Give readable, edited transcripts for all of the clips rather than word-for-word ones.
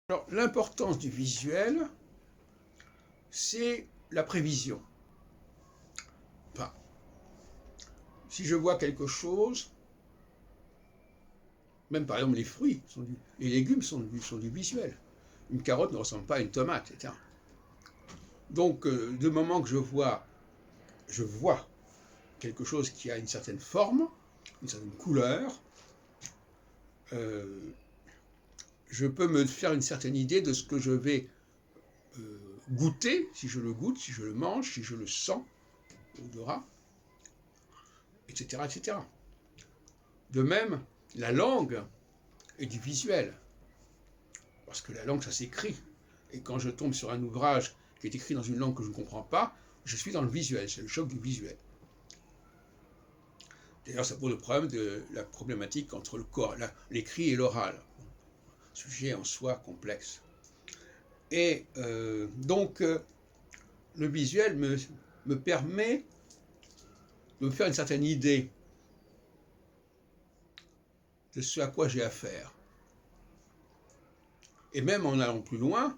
Alors, l'importance du visuel, c'est la prévision. Enfin, si je vois quelque chose, même par exemple les fruits, les légumes sont du visuel. Une carotte ne ressemble pas à une tomate, etc. Donc, du moment que je vois quelque chose qui a une certaine forme, une certaine couleur, je peux me faire une certaine idée de ce que je vais goûter, si je le goûte, si je le mange, si je le sens, l'odorat, etc., etc. De même, la langue est du visuel, parce que la langue, ça s'écrit. Et quand je tombe sur un ouvrage qui est écrit dans une langue que je ne comprends pas, je suis dans le visuel, c'est le choc du visuel. D'ailleurs, ça pose le problème de la problématique entre l'écrit et l'oral. Sujet en soi complexe. Et donc, le visuel me permet de me faire une certaine idée de ce à quoi j'ai affaire. Et même en allant plus loin,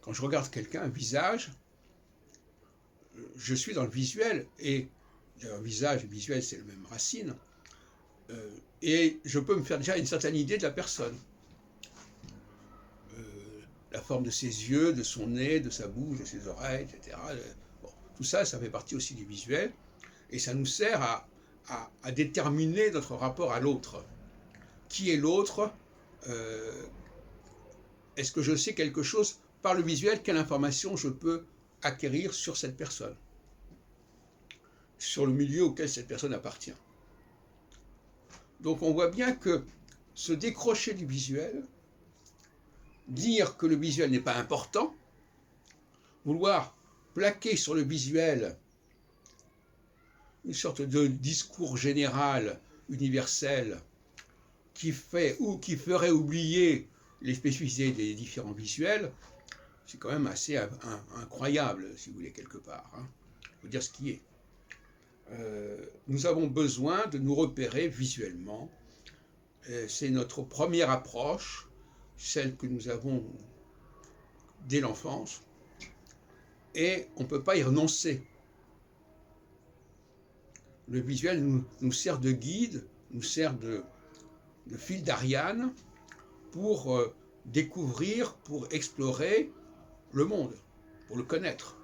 quand je regarde quelqu'un, un visage, je suis dans le visuel. Et un visage et visuel, c'est la même racine. Et je peux me faire déjà une certaine idée de la personne. La forme de ses yeux, de son nez, de sa bouche, de ses oreilles, etc. Bon, tout ça, ça fait partie aussi du visuel. Et ça nous sert à déterminer notre rapport à l'autre. Qui est l'autre? Est-ce que je sais quelque chose par le visuel? Quelle information je peux acquérir sur cette personne, sur le milieu auquel cette personne appartient? Donc on voit bien que se décrocher du visuel, dire que le visuel n'est pas important, vouloir plaquer sur le visuel une sorte de discours général, universel, qui ferait oublier les spécificités des différents visuels, c'est quand même assez incroyable, si vous voulez, quelque part. Il faut dire ce qui est. Nous avons besoin de nous repérer visuellement. C'est notre première approche, celle que nous avons dès l'enfance, et on ne peut pas y renoncer. Le visuel nous sert de guide, nous sert de fil d'Ariane pour découvrir, pour explorer le monde, pour le connaître.